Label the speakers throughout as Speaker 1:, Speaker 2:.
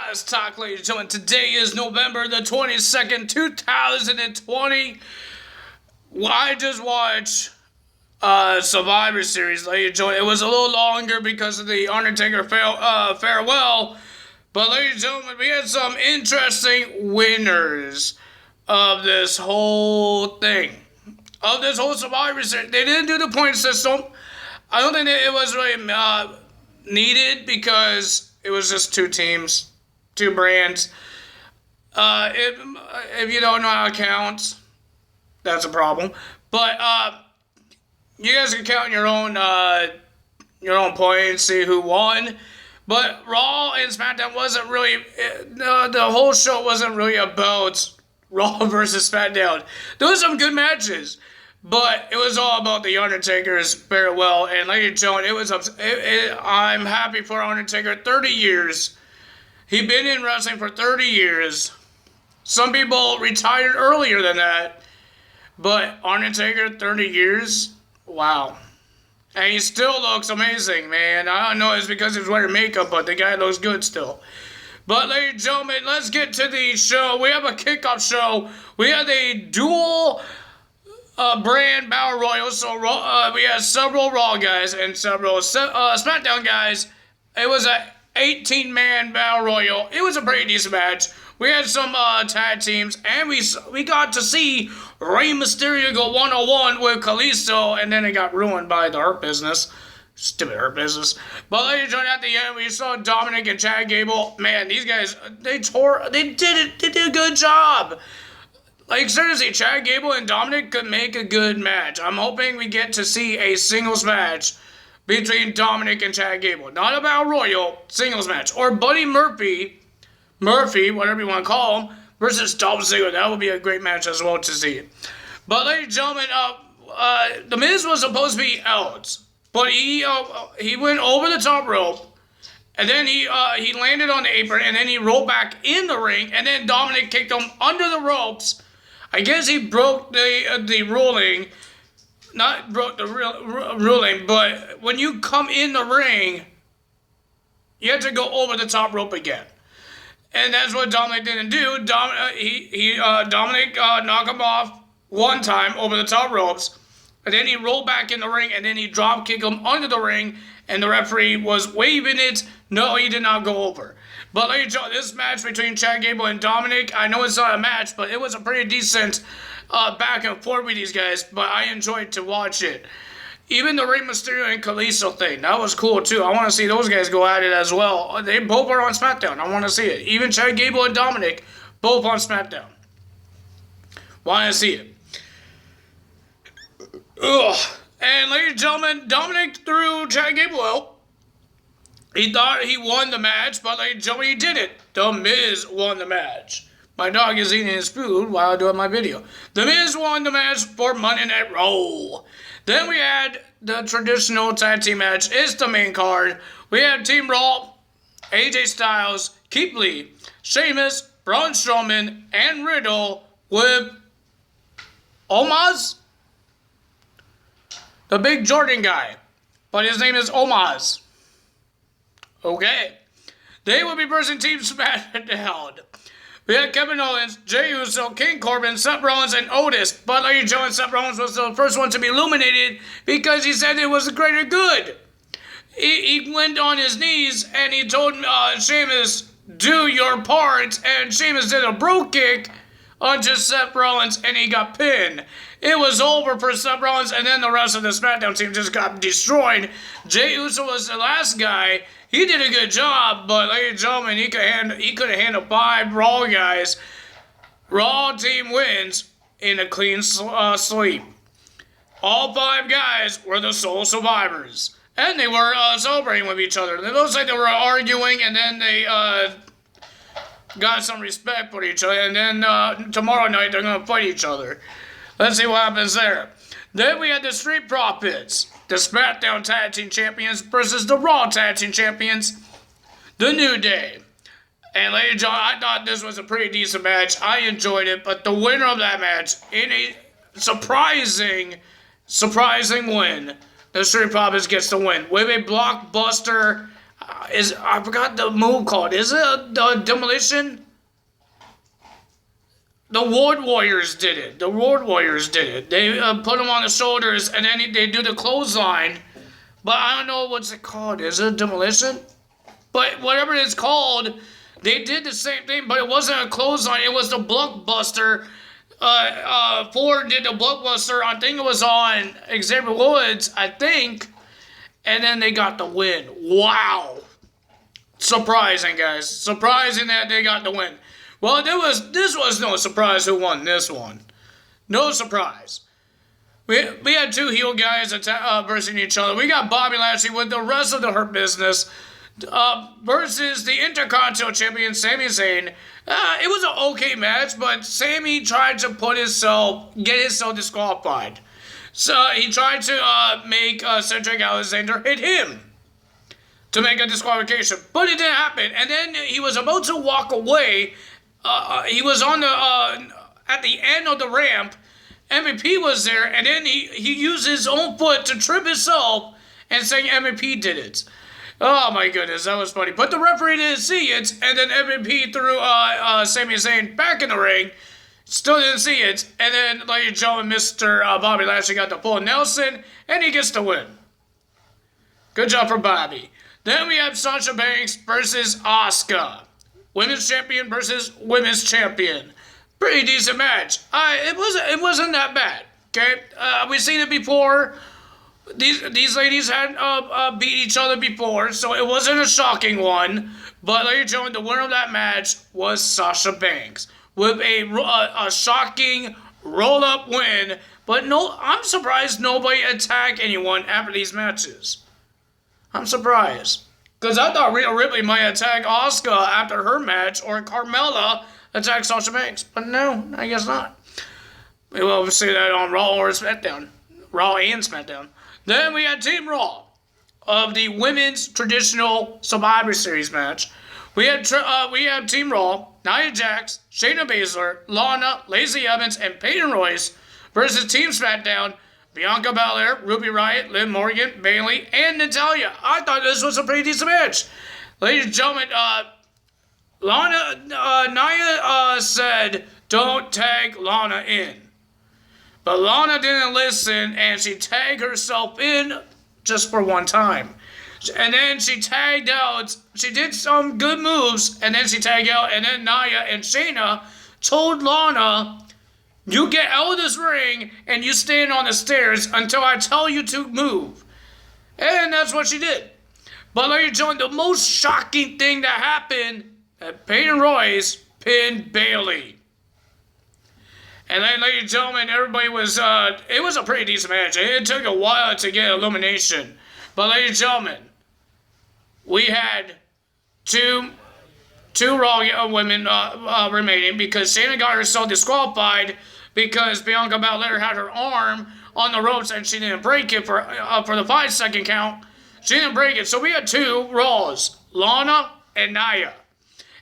Speaker 1: Let's talk, ladies and gentlemen. Today is November the 22nd, 2020. I just watched Survivor Series, ladies and gentlemen. It was a little longer because of the Undertaker farewell. But, ladies and gentlemen, we had some interesting winners of this whole thing. Of this whole Survivor Series. They didn't do the point system. I don't think it was really needed because it was just two teams, two brands. If you don't know how to count, that's a problem. But you guys can count your own points, see who won. But Raw and SmackDown wasn't really. The whole show wasn't really about Raw versus SmackDown. There was some good matches. But it was all about The Undertaker's farewell. And ladies and gentlemen, I'm happy for Undertaker. 30 years. He'd been in wrestling for 30 years. Some people retired earlier than that. But Undertaker, 30 years? Wow. And he still looks amazing, man. I don't know if it's because he's wearing makeup, but the guy looks good still. But ladies and gentlemen, let's get to the show. We have a kickoff show. We have a dual brand Battle Royal, so we had several Raw guys and several SmackDown guys. It was a 18-man Battle Royal. It was a pretty decent match. We had some tag teams, and we got to see Rey Mysterio go one-on-one with Kalisto, and then it got ruined by the Hurt Business. Stupid Hurt Business. But ladies and gentlemen, at the end, we saw Dominic and Chad Gable. Man, these guys, they did a good job. Like, seriously, Chad Gable and Dominic could make a good match. I'm hoping we get to see a singles match between Dominic and Chad Gable. Not a Battle Royal, singles match. Or Buddy Murphy, whatever you want to call him, versus Dolph Ziggler. That would be a great match as well to see. But, ladies and gentlemen, The Miz was supposed to be out. But he went over the top rope. And then he landed on the apron. And then he rolled back in the ring. And then Dominic kicked him under the ropes. I guess he broke the ruling, not broke the ruling, but when you come in the ring, you have to go over the top rope again. And that's what Dominic didn't do. Dominic knocked him off one time over the top ropes, and then he rolled back in the ring, and then he drop kicked him under the ring, and the referee was waving it. No, he did not go over. But ladies and gentlemen, this match between Chad Gable and Dominic, I know it's not a match, but it was a pretty decent back and forth with these guys, but I enjoyed to watch it. Even the Rey Mysterio and Kalisto thing, that was cool too. I want to see those guys go at it as well. They both are on SmackDown. I want to see it. Even Chad Gable and Dominic, both on SmackDown. Want to see it. Ugh. And ladies and gentlemen, Dominic threw Chad Gable out. He thought he won the match, but ladies and gentlemen, he didn't. The Miz won the match. My dog is eating his food while I'm doing my video. The Miz won the match for Monday Night Raw. Then we had the traditional tag team match. It's the main card. We had Team Raw, AJ Styles, Keith Lee, Sheamus, Braun Strowman, and Riddle with Omos? The big Jordan guy. But his name is Omos. Okay. They will be versing Team SmackDown. We had Kevin Owens, Jey Uso, King Corbin, Seth Rollins, and Otis. But ladies and gentlemen, Seth Rollins was the first one to be illuminated because he said it was the greater good. He went on his knees and he told Sheamus, do your part. And Sheamus did a bro kick onto Seth Rollins and he got pinned. It was over for Seth Rollins, and then the rest of the SmackDown team just got destroyed. Jey Uso was the last guy. He did a good job, but ladies and gentlemen, he could have handled 5 Raw guys. Raw team wins in a clean sweep. All 5 guys were the sole survivors, and they were celebrating with each other. It looks like they were arguing, and then they got some respect for each other, and then tomorrow night they're going to fight each other. Let's see what happens there. Then we had the Street Profits, the SmackDown Tag Team Champions versus the Raw Tag Team Champions, The New Day. And ladies and gentlemen, I thought this was a pretty decent match. I enjoyed it, but the winner of that match, in a surprising win, the Street Profits gets the win with a blockbuster I forgot the move called. Is it the demolition? The Ward Warriors did it. The Ward Warriors did it. They put them on the shoulders, and then they do the clothesline. But I don't know what's it called. Is it demolition? But whatever it's called, they did the same thing, but it wasn't a clothesline. It was the blockbuster. Ford did the blockbuster. I think it was on Xavier Woods, I think. And then they got the win. Wow. Surprising, guys. Surprising that they got the win. Well, this was no surprise who won this one. No surprise. We had two heel guys versus each other. We got Bobby Lashley with the rest of the Hurt Business versus the Intercontinental Champion Sami Zayn. It was an okay match, but Sami tried to get himself disqualified. So he tried to make Cedric Alexander hit him to make a disqualification, but it didn't happen. And then he was about to walk away. He was on the at the end of the ramp. MVP was there, and then he used his own foot to trip himself and saying MVP did it. Oh my goodness, that was funny. But the referee didn't see it, and then MVP threw Sami Zayn back in the ring. Still didn't see it, and then, ladies and gentlemen, Mr. Bobby Lashley got the full Nelson, and he gets the win. Good job for Bobby. Then we have Sasha Banks versus Asuka. Women's champion versus women's champion. Pretty decent match. It wasn't that bad. Okay, we've seen it before. These ladies had beat each other before, so it wasn't a shocking one. But ladies and gentlemen, the winner of that match was Sasha Banks with a shocking roll-up win. But no, I'm surprised nobody attacked anyone after these matches. I'm surprised. Because I thought Rhea Ripley might attack Asuka after her match, or Carmella attack Sasha Banks. But no, I guess not. We will see that on Raw or SmackDown. Raw and SmackDown. Then we had Team Raw of the Women's Traditional Survivor Series match. We had Team Raw, Nia Jax, Shayna Baszler, Lana, Lacey Evans, and Peyton Royce versus Team SmackDown, Bianca Belair, Ruby Riott, Liv Morgan, Bayley, and Natalya. I thought this was a pretty decent match. Ladies and gentlemen, Nia said, don't tag Lana in. But Lana didn't listen, and she tagged herself in just for one time. And then she tagged out. She did some good moves, and then she tagged out. And then Nia and Shayna told Lana, you get out of this ring, and you stand on the stairs until I tell you to move. And that's what she did. But ladies and gentlemen, the most shocking thing that happened, that Peyton Royce pinned Bayley. And then, ladies and gentlemen, everybody was, it was a pretty decent match. It took a while to get elimination. But, ladies and gentlemen, we had two Raw women remaining because Shayna got herself disqualified because Bianca Belair had her arm on the ropes and she didn't break it for the 5-second count. She didn't break it. So we had two Raws, Lana and Nia.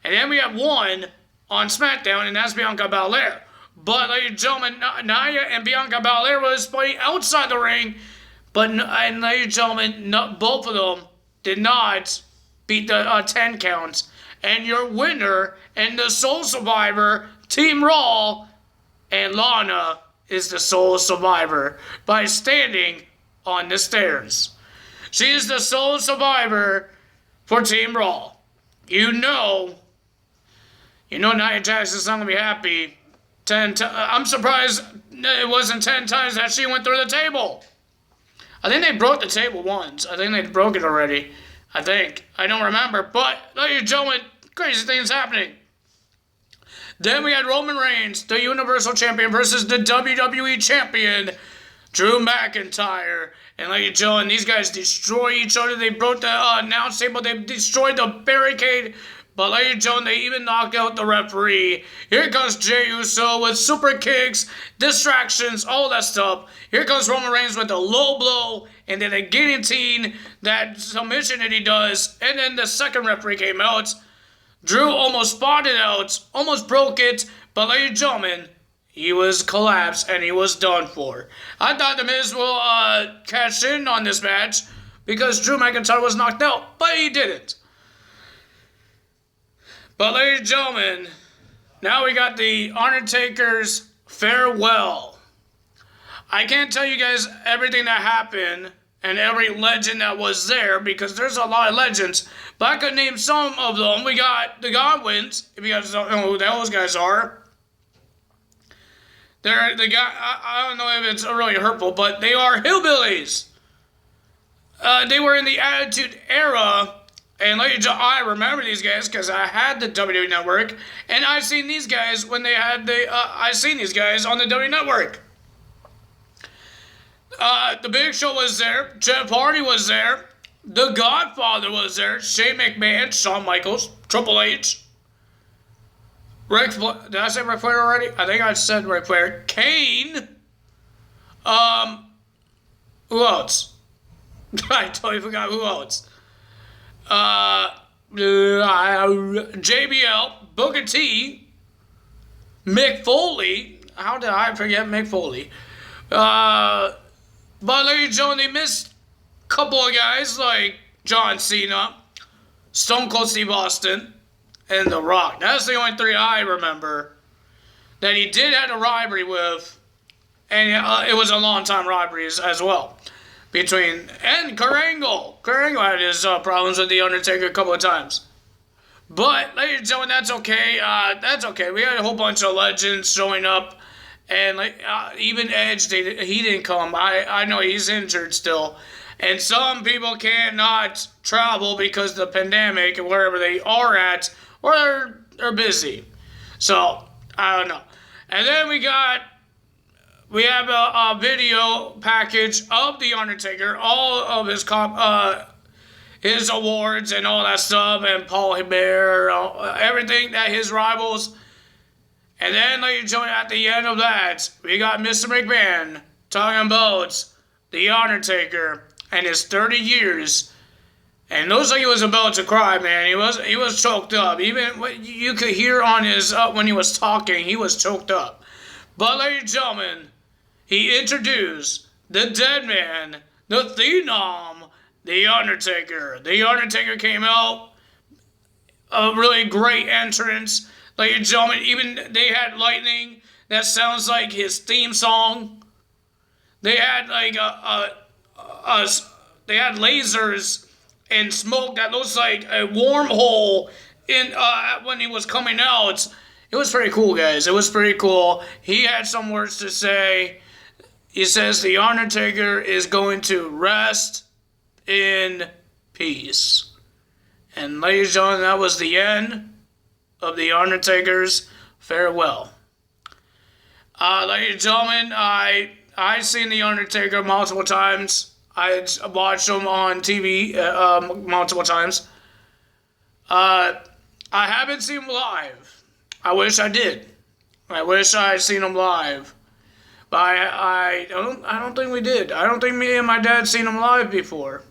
Speaker 1: And then we have one on SmackDown, and that's Bianca Belair. But, ladies and gentlemen, Nia and Bianca Belair was playing outside the ring. And ladies and gentlemen, both of them did not beat the 10 counts. And your winner and the sole survivor, Team Raw, and Lana is the sole survivor by standing on the stairs. She is the sole survivor for Team Raw. You know Nia Jax is not going to be happy. I'm surprised it wasn't 10 times that she went through the table. I think they broke the table once. I think they broke it already. I don't remember. But, ladies and gentlemen, crazy things happening. Then we had Roman Reigns, the Universal Champion, versus the WWE Champion, Drew McIntyre. And, ladies and gentlemen, these guys destroy each other. They broke the announce table. They destroyed the barricade. But, ladies and gentlemen, they even knocked out the referee. Here comes Jey Uso with super kicks, distractions, all that stuff. Here comes Roman Reigns with a low blow, and then a guillotine, that submission that he does. And then the second referee came out. Drew almost fought it out, almost broke it. But, ladies and gentlemen, he was collapsed and he was done for. I thought The Miz will cash in on this match because Drew McIntyre was knocked out, but he didn't. But ladies and gentlemen, now we got the Undertaker's farewell. I can't tell you guys everything that happened and every legend that was there because there's a lot of legends. But I could name some of them. We got the Godwins, if you guys don't know who those guys are. They're the guy. I don't know if it's really hurtful, but they are hillbillies. They were in the Attitude Era, and I remember these guys because I had the WWE Network, and I seen these guys when they had I seen these guys on the WWE Network. The Big Show was there. Jeff Hardy was there. The Godfather was there. Shane McMahon, Shawn Michaels, Triple H. Did I say Ric Flair already? I think I said Ric Flair. Kane. Who else? I totally forgot who else. JBL, Booker T, Mick Foley. How did I forget Mick Foley? But ladies and gentlemen, they missed a couple of guys like John Cena, Stone Cold Steve Austin, and The Rock. That's the only three I remember that he did have a rivalry with, and it was a long-time rivalry as well. And Kurt Angle. Kurt Angle had his problems with The Undertaker a couple of times. But, ladies and gentlemen, that's okay. That's okay. We had a whole bunch of legends showing up. And even Edge, he didn't come. I know he's injured still. And some people cannot travel because of the pandemic and wherever they are at, or they're busy. So, I don't know. And then we have a video package of The Undertaker, all of his awards and all that stuff, and Paul Heyman, everything that his rivals. And then, ladies and gentlemen, at the end of that, we got Mr. McMahon talking about The Undertaker and his 30 years. And it looks like he was about to cry, man. He was choked up. Even what you could hear on his when he was talking, he was choked up. But, ladies and gentlemen, he introduced the dead man, the phenom, The Undertaker. The Undertaker came out, a really great entrance. Ladies and gentlemen, even they had lightning that sounds like his theme song. They had they had lasers and smoke that looks like a wormhole in when he was coming out. It was pretty cool, guys. It was pretty cool. He had some words to say. He says The Undertaker is going to rest in peace. And ladies and gentlemen, that was the end of The Undertaker's farewell. Ladies and gentlemen, I've seen The Undertaker multiple times. I watched him on TV multiple times. I haven't seen him live. I wish I did. I wish I had seen him live. But I don't think we did. I don't think me and my dad seen him live before.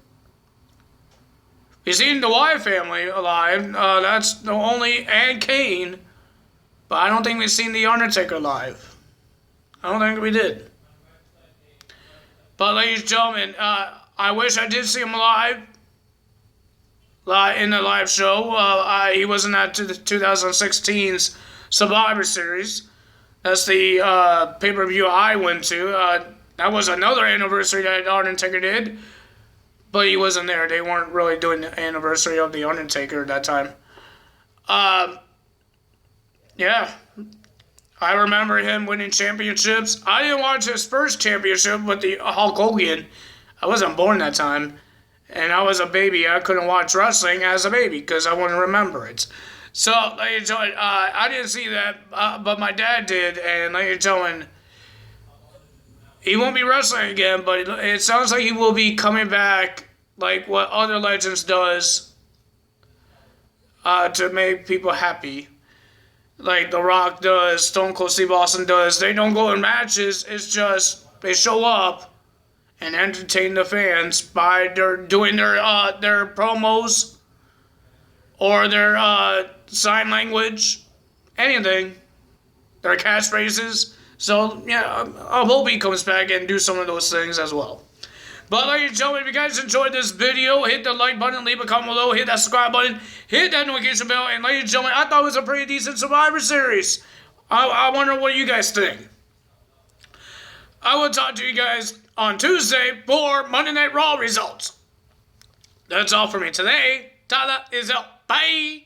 Speaker 1: We've seen the Wyatt family live. That's the only, and Kane. But I don't think we've seen The Undertaker live. I don't think we did. But ladies and gentlemen, I wish I did see him live in the live show. He wasn't at the 2016's Survivor Series. That's the pay-per-view I went to. That was another anniversary that Undertaker did. But he wasn't there. They weren't really doing the anniversary of The Undertaker at that time. Yeah. I remember him winning championships. I didn't watch his first championship with the Hulk Hogan. I wasn't born that time. And I was a baby. I couldn't watch wrestling as a baby because I wouldn't remember it. So, ladies and gentlemen, I didn't see that, but my dad did. And ladies and gentlemen, he won't be wrestling again, but it sounds like he will be coming back like what other legends does to make people happy. Like The Rock does, Stone Cold Steve Austin does. They don't go in matches. It's just they show up and entertain the fans by doing their promos or their sign language, anything, their catchphrases. So, yeah, I hope he comes back and do some of those things as well. But ladies and gentlemen, if you guys enjoyed this video, hit the like button, leave a comment below, hit that subscribe button, hit that notification bell, and ladies and gentlemen, I thought it was a pretty decent Survivor Series. I wonder what you guys think. I will talk to you guys on Tuesday for Monday Night Raw results. That's all for me today. Tyler is out. Bye.